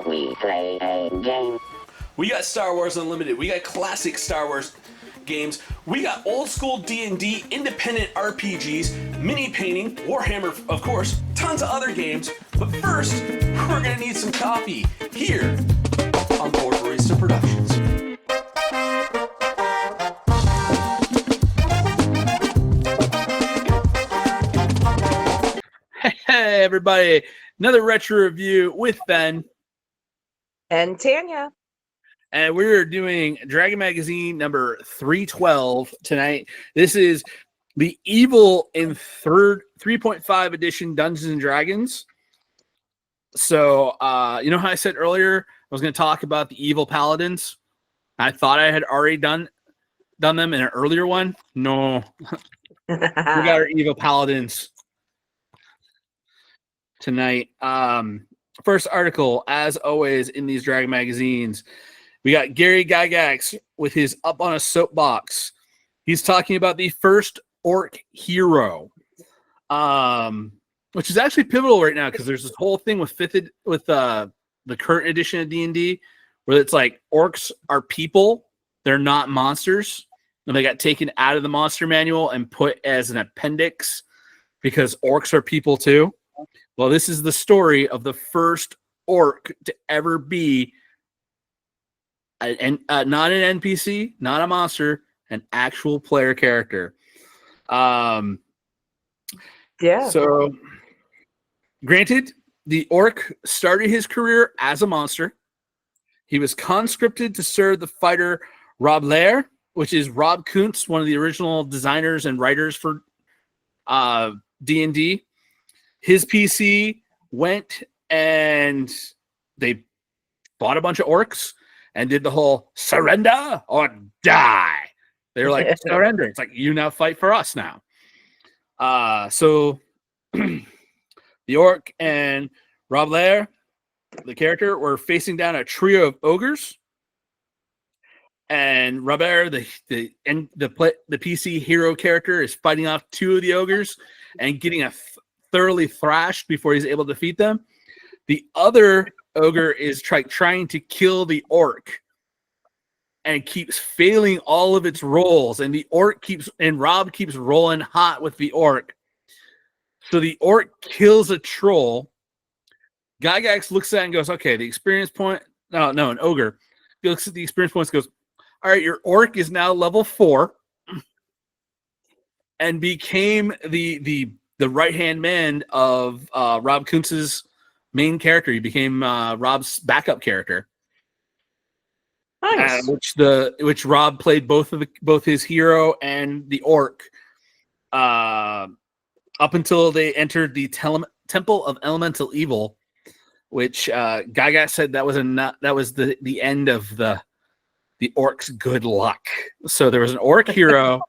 Shall we play a game? We got Star Wars Unlimited. We got classic Star Wars games. We got old school D&D, independent RPGs, mini painting, Warhammer, of course, tons of other games. But first, we're gonna need some coffee here on Board Barista Productions. Hey everybody, another retro review with Ben and Tanya. And we're doing Dragon Magazine number 312 tonight. This is the Evil in 3.5 edition Dungeons and Dragons. So, you know how I said earlier I was going to talk about the Evil Paladins? I thought I had already done them in an earlier one. No. We got our Evil Paladins tonight. First article, as always, in these Dragon magazines, we got Gary Gygax with his Up on a Soapbox. He's talking about the first orc hero, which is actually pivotal right now because there's this whole thing with the current edition of D&D where it's like orcs are people, they're not monsters, and they got taken out of the monster manual and put as an appendix because orcs are people too. Well, this is the story of the first orc to ever be not an NPC, not a monster, an actual player character. Yeah. So, granted, the orc started his career as a monster. He was conscripted to serve the fighter Rob Lair, which is Rob Kuntz, one of the original designers and writers for D&D. His PC went and they bought a bunch of orcs and did the whole surrender or die. They're like, surrender. It's like, you now fight for us now. So the orc and Rob Lair, the character, were facing down a trio of ogres. And Robert, the PC hero character, is fighting off two of the ogres and getting thoroughly thrashed before he's able to defeat them. The other ogre is trying to kill the orc and keeps failing all of its rolls, and Rob keeps rolling hot with the orc. So the orc kills a troll. Gygax looks at it and goes, okay, the experience point, an ogre. He looks at the experience points and goes, all right, your orc is now level 4 and became the right-hand man of Rob Kuntz's main character. He became Rob's backup character. Nice. Which Rob played both his hero and the orc up until they entered the Temple of Elemental Evil, which Gygax said that was the end of the orc's good luck. So there was an orc hero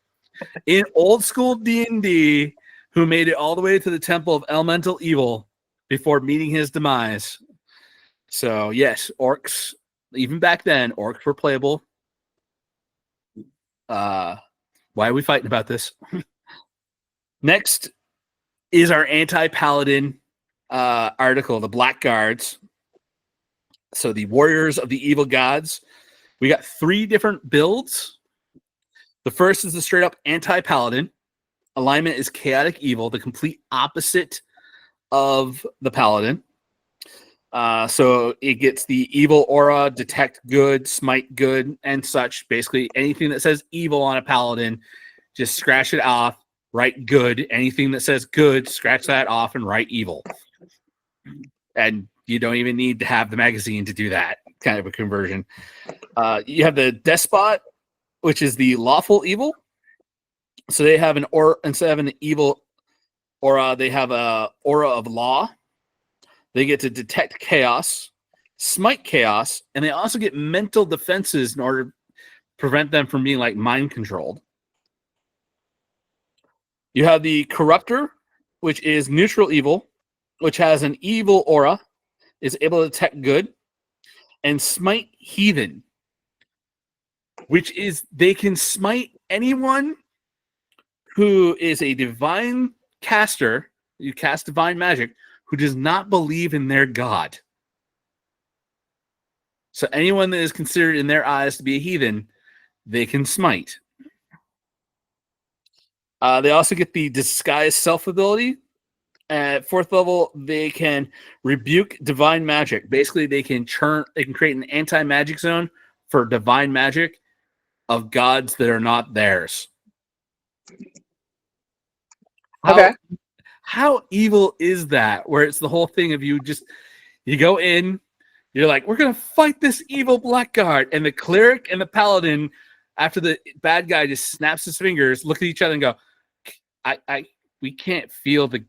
in old school D&D who made it all the way to the Temple of Elemental Evil before meeting his demise. So, yes, orcs, even back then, orcs were playable. Why are we fighting about this? Next is our anti-paladin article, the Black Guards. So, the Warriors of the Evil Gods. We got 3 different builds. The first is the straight-up anti-paladin. Alignment is chaotic evil, the complete opposite of the paladin. So it gets the evil aura, detect good, smite good, and such. Basically, anything that says evil on a paladin, just scratch it off, write good. Anything that says good, scratch that off and write evil. And you don't even need to have the magazine to do that kind of a conversion. You have the despot, which is the lawful evil. So they have an aura, instead of an evil aura, they have a aura of law. They get to detect chaos, smite chaos, and they also get mental defenses in order to prevent them from being like mind controlled. You have the corruptor, which is neutral evil, which has an evil aura, is able to detect good, and smite heathen, which is they can smite anyone who is a divine caster, you cast divine magic, who does not believe in their god. So anyone that is considered in their eyes to be a heathen, they can smite. They also get the disguise self ability. At 4th level, they can rebuke divine magic. Basically, they can create an anti-magic zone for divine magic of gods that are not theirs. How evil is that? Where it's the whole thing of you go in, you're like, we're gonna fight this evil blackguard, and the cleric and the paladin, after the bad guy just snaps his fingers, look at each other and go, we can't feel the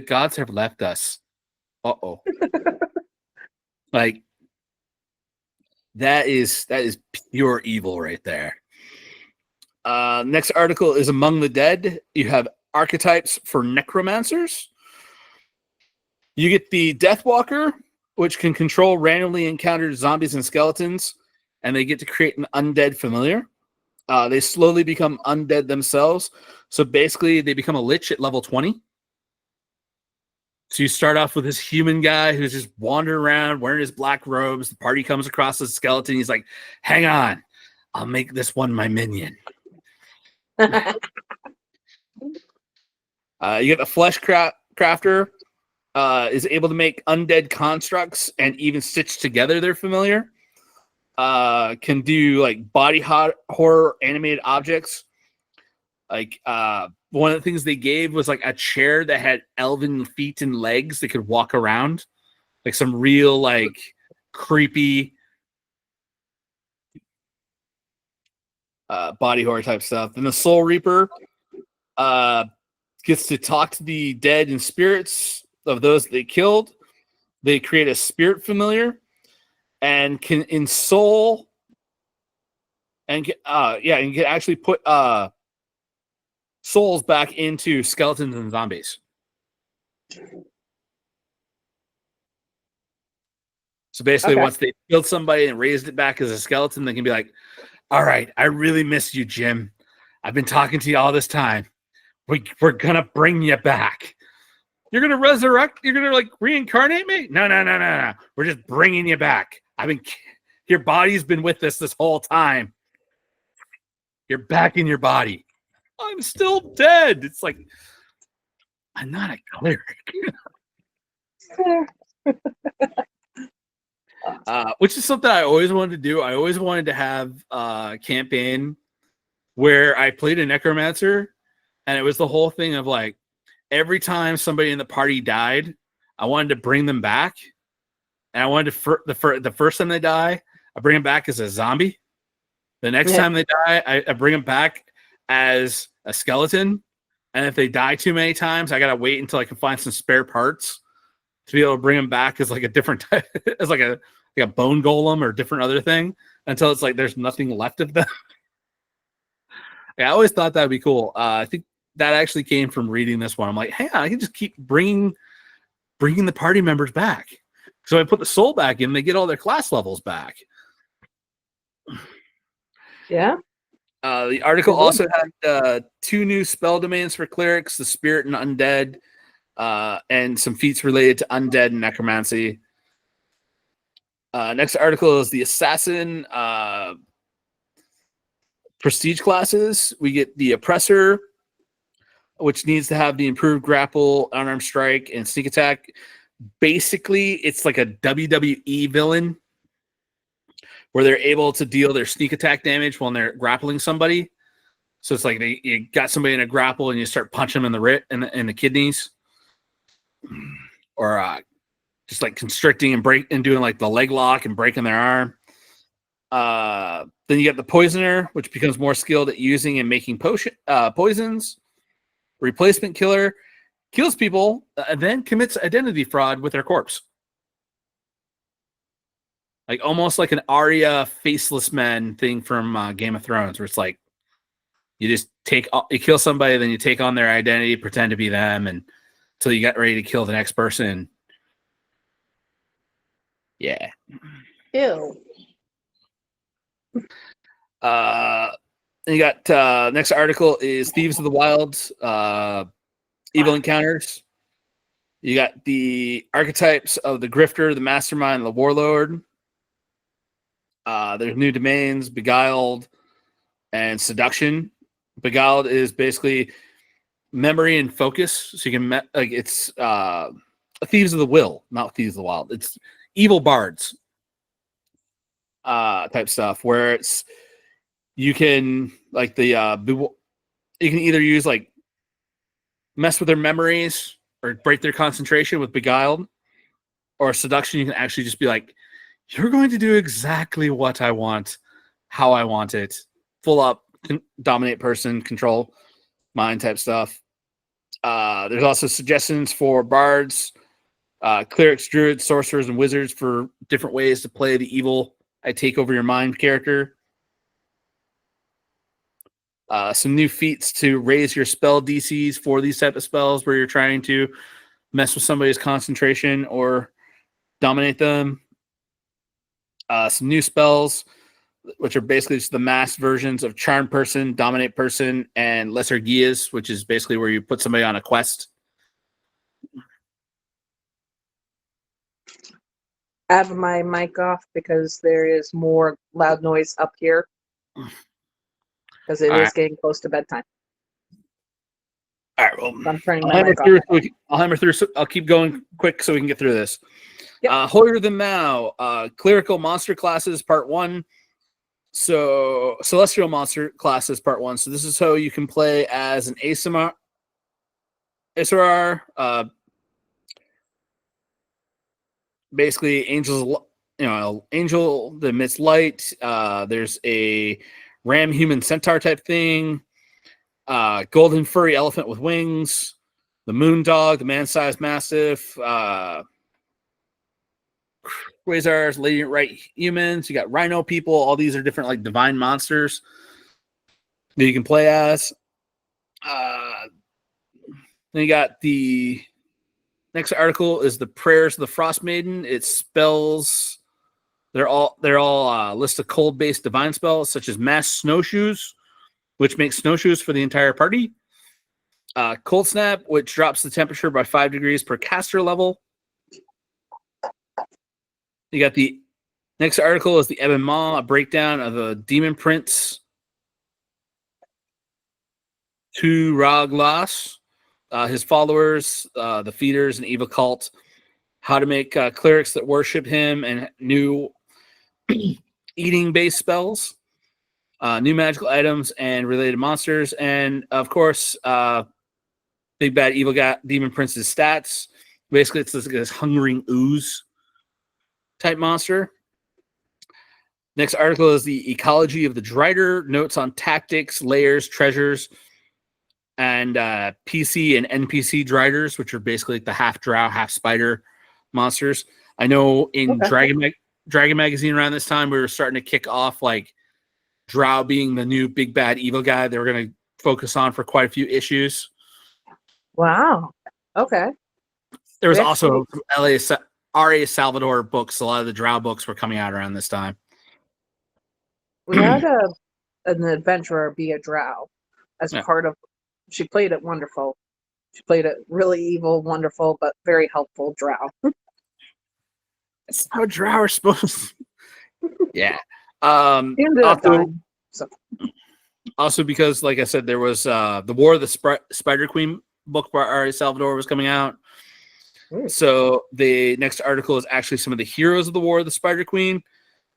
gods have left us. Uh-oh. Like that is pure evil right there. Next article is Among the Dead. You have archetypes for necromancers. You get the Deathwalker, which can control randomly encountered zombies and skeletons, and they get to create an undead familiar. They slowly become undead themselves. So basically, they become a lich at level 20. So you start off with this human guy who's just wandering around wearing his black robes. The party comes across a skeleton. He's like, hang on, I'll make this one my minion. You get the Flesh Crafter. Is able to make undead constructs and even stitch together their familiar. Can do like body horror animated objects. Like one of the things they gave was like a chair that had elven feet and legs that could walk around. Like some real like creepy body horror type stuff. And the Soul Reaper gets to talk to the dead and spirits of those they killed. They create a spirit familiar and can ensoul and can actually put souls back into skeletons and zombies. So basically, once they killed somebody and raised it back as a skeleton, they can be like, all right, I really miss you, Jim. I've been talking to you all this time. We're going to bring you back. You're going to resurrect? You're going to like reincarnate me? No. We're just bringing you back. Your body's been with us this whole time. You're back in your body. I'm still dead. It's like, I'm not a cleric. Which is something I always wanted to do. I always wanted to have a campaign where I played a necromancer, and it was the whole thing of like, every time somebody in the party died, I wanted to bring them back. And I wanted to, the first time they die, I bring them back as a zombie. The next time they die, I bring them back as a skeleton. And if they die too many times, I got to wait until I can find some spare parts to be able to bring them back as like a different type, as like a bone golem or different other thing, until it's like there's nothing left of them. I always thought that would be cool. I think that actually came from reading this one. I'm like, hey, I can just keep bringing the party members back. So I put the soul back in, they get all their class levels back. Yeah. The article also had 2 new spell domains for clerics, the spirit and undead, and some feats related to undead and necromancy. Next article is the assassin prestige classes. We get the oppressor, which needs to have the improved grapple, unarmed strike, and sneak attack. Basically, it's like a WWE villain where they're able to deal their sneak attack damage when they're grappling somebody. So it's like you got somebody in a grapple and you start punching them in the kidneys, or just like constricting and doing like the leg lock and breaking their arm. Then you get the poisoner, which becomes more skilled at using and making poisons. Replacement killer kills people and then commits identity fraud with their corpse. Like almost like an Arya faceless men thing from Game of Thrones, where it's like you kill somebody, then you take on their identity, pretend to be them, and until you get ready to kill the next person. Yeah. Ew. And you got next article is Thieves of the Wilds, Evil Encounters. You got the archetypes of the Grifter, the Mastermind, and the Warlord. There's new domains, Beguiled and Seduction. Beguiled is basically memory and focus. So you can, it's Thieves of the Will, not Thieves of the Wild. It's evil bards type stuff where it's, you can, like, you can either use, like, mess with their memories or break their concentration with Beguiled, or Seduction. You can actually just be like, you're going to do exactly what I want, how I want it, full up, dominate person, control mind type stuff. There's also suggestions for bards, clerics, druids, sorcerers, and wizards for different ways to play the evil I take over your mind character. Some new feats to raise your spell DCs for these type of spells where you're trying to mess with somebody's concentration or dominate them. Some new spells, which are basically just the mass versions of Charm Person, Dominate Person, and Lesser Guias, which is basically where you put somebody on a quest. I have my mic off because there is more loud noise up here. Because it is getting close to bedtime. All right, well, I'm turning my mic off. I'll hammer through. So I'll keep going quick so we can get through this. Yep. Holier Than Thou, Clerical Monster Classes, Part 1. So, Celestial Monster Classes, Part 1. So this is how you can play as an ASMR, basically angels, angel that emits light. There's a ram human centaur type thing. Golden furry elephant with wings. The moon dog, the man-sized mastiff. Quasars, Lady Right humans. You got rhino people. All these are different, like, divine monsters that you can play as. Then you got the next article is the Prayers of the Frost Maiden. It spells. They're all list of cold-based divine spells such as Mass Snowshoes, which makes snowshoes for the entire party. Cold Snap, which drops the temperature by 5 degrees per caster level. You got the next article is the Ebon Maw, a breakdown of the Demon Prince to Raglas, his followers, the Feeders, and Evil Cult, how to make clerics that worship him, and new eating-based spells, new magical items, and related monsters, and, of course, Big Bad Evil Demon Prince's stats. Basically, it's this hungering ooze type monster. Next article is the Ecology of the Drider, notes on tactics, layers, treasures, and PC and NPC Driders, which are basically like the half drow, half spider monsters. I know in Dragon Magazine around this time, we were starting to kick off, like, drow being the new big bad evil guy they were going to focus on for quite a few issues. Wow. Okay. There was also R.A. Salvador books. A lot of the drow books were coming out around this time. We had an adventurer be a drow as part of. She played it wonderful. She played it really evil, wonderful, but very helpful drow. That's how drow are supposed to. Yeah. Also, because, like I said, there was the War of the Spider Queen book by R.A. Salvador was coming out. So the next article is actually some of the heroes of the War of the Spider Queen.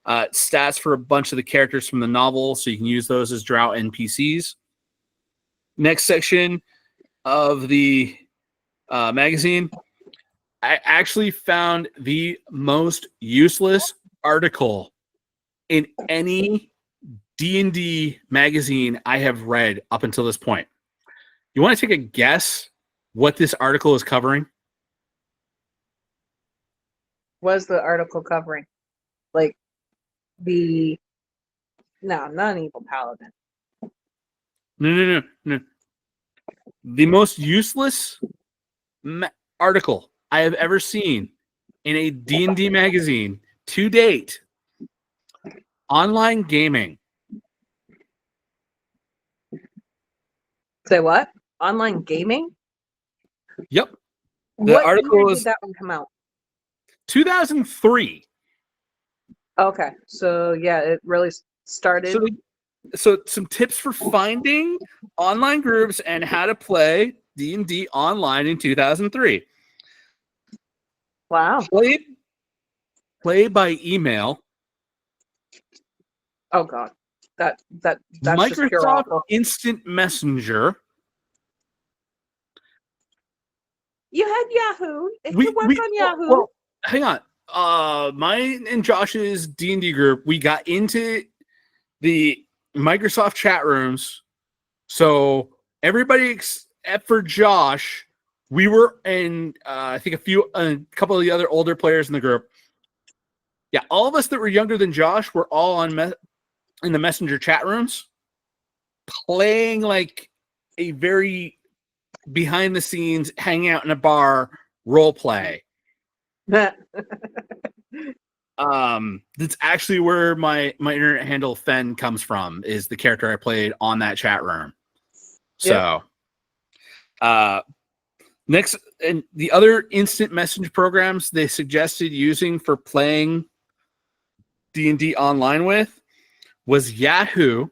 Stats for a bunch of the characters from the novel, so you can use those as drow NPCs. Next section of the magazine, I actually found the most useless article in any D&D magazine I have read up until this point. You want to take a guess what this article is covering? Was the article covering? Like, not an evil paladin. No. The most useless article I have ever seen in a D&D magazine to date. Online gaming. Say what? Online gaming? Yep. The What article year is did that one come out? 2003. Okay, so yeah, it really started. So some tips for finding online groups and how to play D&D online in 2003. Wow. Play by email. Oh God, that's just pure Microsoft awful. Instant Messenger. You had Yahoo. If you work on Yahoo. Well, hang on. Mine and Josh's D&D group, we got into the Microsoft chat rooms. So everybody except for Josh, we were in. I think a couple of the other older players in the group. Yeah, all of us that were younger than Josh were all on in the Messenger chat rooms, playing like a very behind the scenes, hanging out in a bar role play. That's actually where my internet handle Fen comes from, is the character I played on that chat room. So next, and the other instant message programs they suggested using for playing D&D online with was Yahoo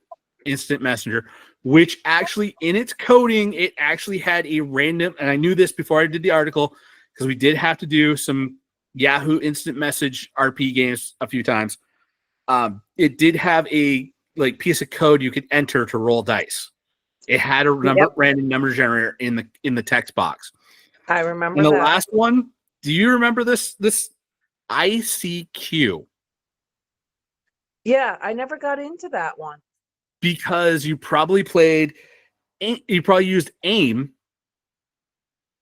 Instant Messenger, which actually in its coding, it actually had a random, and I knew this before I did the article because we did have to do some Yahoo Instant Message RP games a few times. It did have a piece of code you could enter to roll dice. It had a random number generator in the text box. I remember and the that. last one, do you remember this ICQ? Yeah, I never got into that one. Because you probably used AIM.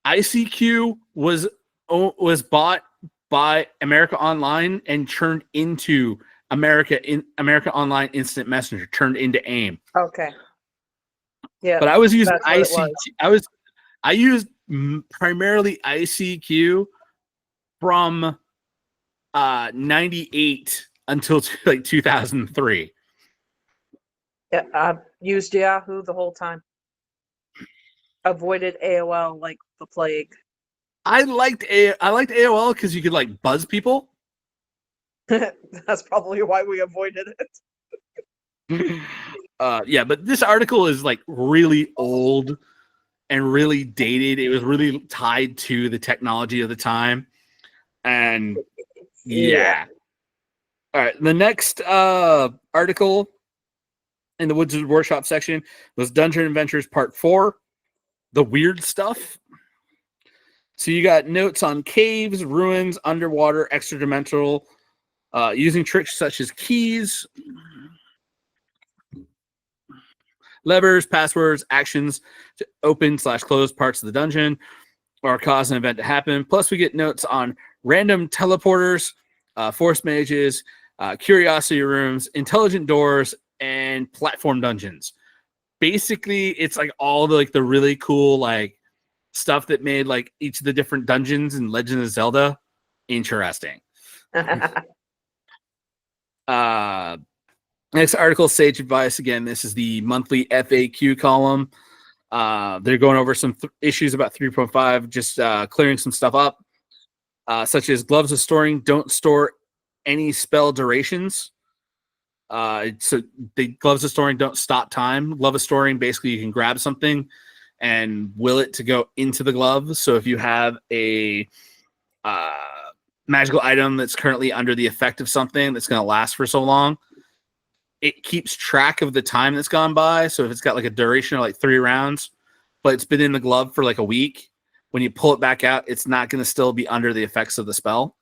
ICQ was bought by America Online and turned into America Online Instant Messenger, turned into AIM. Okay. Yeah. But I was using ICQ. I used primarily ICQ from 98 until 2003. Yeah, I've used Yahoo the whole time. Avoided AOL like the plague. I liked AOL because you could buzz people. That's probably why we avoided it. Yeah, but this article is really old and really dated. It was really tied to the technology of the time. And yeah. All right. The next article in the Wizard Workshop section was Dungeon Adventures Part 4, the weird stuff. So you got notes on caves, ruins, underwater, extra-dimensional, using tricks such as keys, levers, passwords, actions to open/close parts of the dungeon or cause an event to happen. Plus, we get notes on random teleporters, force mages, curiosity rooms, intelligent doors, and platform dungeons. Basically, it's all the really cool stuff that made each of the different dungeons in Legend of Zelda interesting. Next article, Sage Advice. Again, this is the monthly FAQ column. They're going over some issues about 3.5, just clearing some stuff up, such as gloves of storing. Don't store any spell durations. So the gloves of storing don't stop time. Glove of storing, basically you can grab something and will it to go into the glove. So if you have a magical item that's currently under the effect of something that's going to last for so long, it keeps track of the time that's gone by. So if it's got a duration of 3 rounds, but it's been in the glove for a week, when you pull it back out, it's not going to still be under the effects of the spell.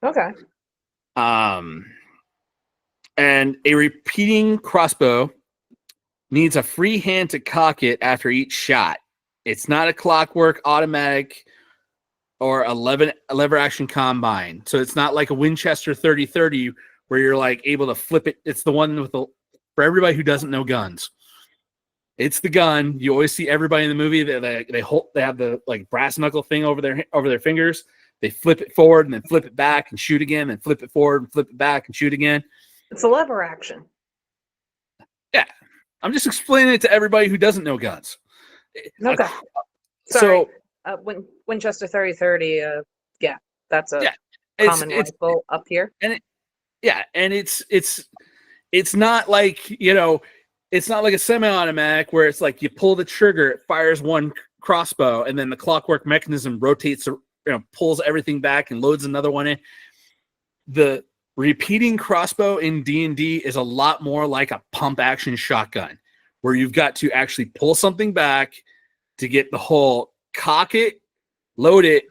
Okay. And a repeating crossbow needs a free hand to cock it after each shot. It's not a clockwork, automatic, or a lever action combine. So it's not like a Winchester 30-30 where you're able to flip it. It's the one with for everybody who doesn't know guns. It's the gun. You always see everybody in the movie that they have the brass knuckle thing over their fingers. They flip it forward and then flip it back and shoot again, and flip it forward and flip it back and shoot again. It's a lever action. Yeah. I'm just explaining it to everybody who doesn't know guns. Okay. Sorry. Winchester 30-30, yeah, that's a... Yeah. common it's rifle up here. and it's not like, you know, it's not like a semi-automatic where it's like you pull the trigger, it fires one crossbow, and then the clockwork mechanism rotates, you know, pulls everything back and loads another one in. The repeating crossbow in D&D is a lot more like a pump action shotgun, where you've got to actually pull something back to get the whole cock it, load it,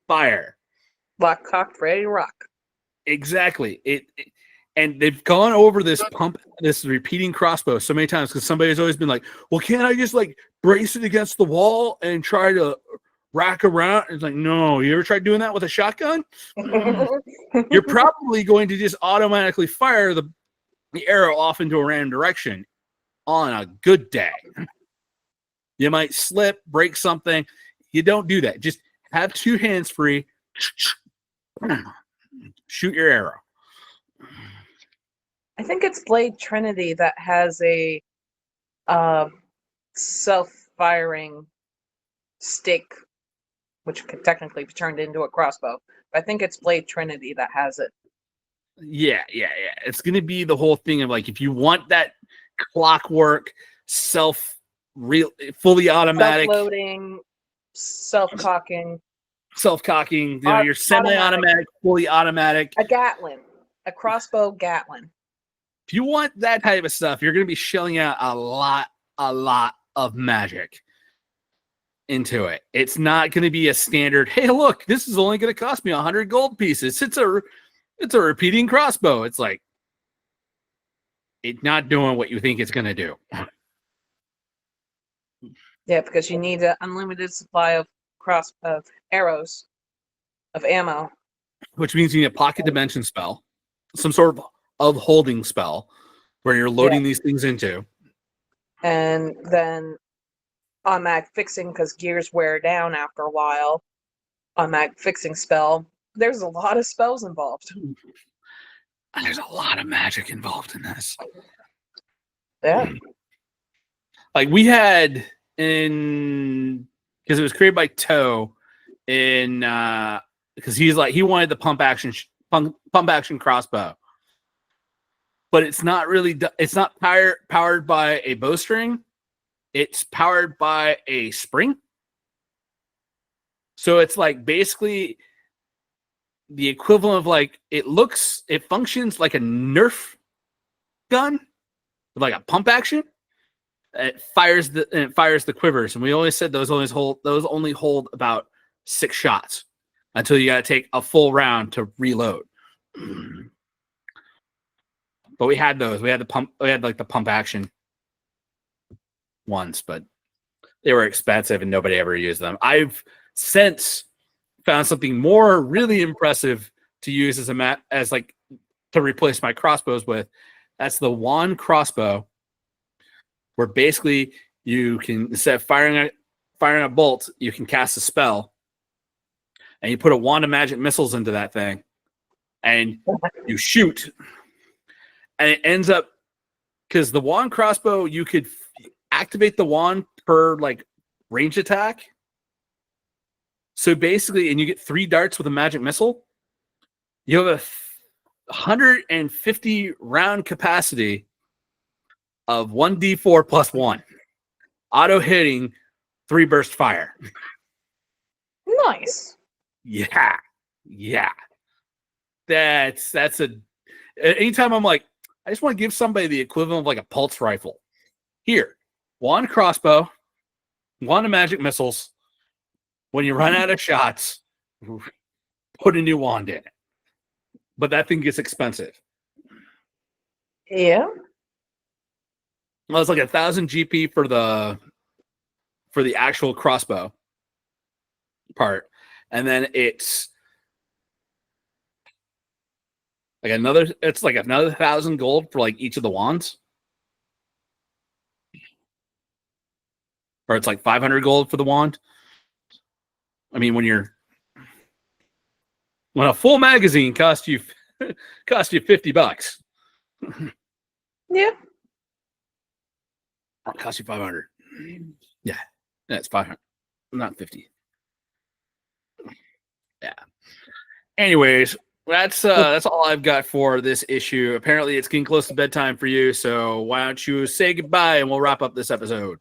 fire. Lock, cocked, ready to rock. Exactly. And they've gone over this repeating crossbow so many times because somebody's always been like, well, can't I just like brace it against the wall and try to rack around? It's like, no, you ever tried doing that with a shotgun? You're probably going to just automatically fire the arrow off into a random direction on a good day. You might slip, break something. You don't do that. Just have two hands free. Shoot your arrow. I think it's Blade Trinity that has a self-firing stake, which could technically be turned into a crossbow. But I think it's Blade Trinity that has it. Yeah. It's going to be the whole thing of like, if you want that clockwork, fully automatic, Self-loading, self-cocking. You know, your semi-automatic, fully automatic. A Gatlin. A crossbow Gatlin. If you want that type of stuff, you're going to be shelling out a lot of magic into it. It's not going to be a standard, hey, look, this is only going to cost me 100 gold pieces. It's a repeating crossbow. It's like, it's not doing what you think it's going to do. Yeah, because you need an unlimited supply of arrows, of ammo. Which means you need a pocket dimension spell, some sort of holding spell where you're loading these things into. And then automatic fixing, because gears wear down after a while. Automatic fixing spell. There's a lot of spells involved. And there's a lot of magic involved in this. Yeah. Like we had in, because it was created by Toe in, because he wanted the pump action crossbow, but it's not powered by a bowstring. It's powered by a spring. So it's like basically the equivalent of like, it functions like a Nerf gun with like a pump action. It fires the quivers, and we always said those only hold about 6 shots until you got to take a full round to reload. But we had those. We had like the pump action ones, but they were expensive and nobody ever used them. I've since found something more really impressive to use as like to replace my crossbows with. That's the wand crossbow, where basically you can, instead of firing a bolt, you can cast a spell, and you put a wand of magic missiles into that thing, and you shoot, and it ends up, because the wand crossbow, you could activate the wand per like range attack. So basically, and you get 3 darts with a magic missile. You have a 150 round capacity of 1d4 plus 1, auto hitting, 3 burst fire. Nice. Yeah. That's anytime I'm like, I just want to give somebody the equivalent of like a pulse rifle. Here, wand crossbow, wand of magic missiles. When you run out of shots, put a new wand in it. But that thing gets expensive. Yeah. Well, it's like 1,000 GP for the actual crossbow part, and then it's like another 1,000 gold for like each of the wands, or it's like 500 gold for the wand. I mean, when a full magazine costs you $50. Yeah. It costs you 500. Yeah, it's 500, not 50. Yeah. Anyways, That's all I've got for this issue. Apparently, it's getting close to bedtime for you, so why don't you say goodbye and we'll wrap up this episode.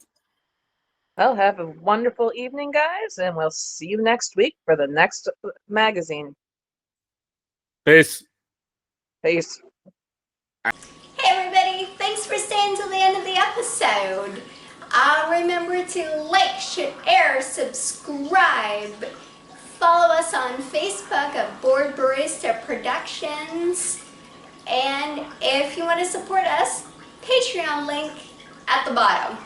Well, have a wonderful evening, guys, and we'll see you next week for the next magazine. Peace. Peace. Hey everybody, thanks for staying till the end of the episode. Remember to like, share, subscribe. Follow us on Facebook at Board Barista Productions. And if you want to support us, Patreon link at the bottom.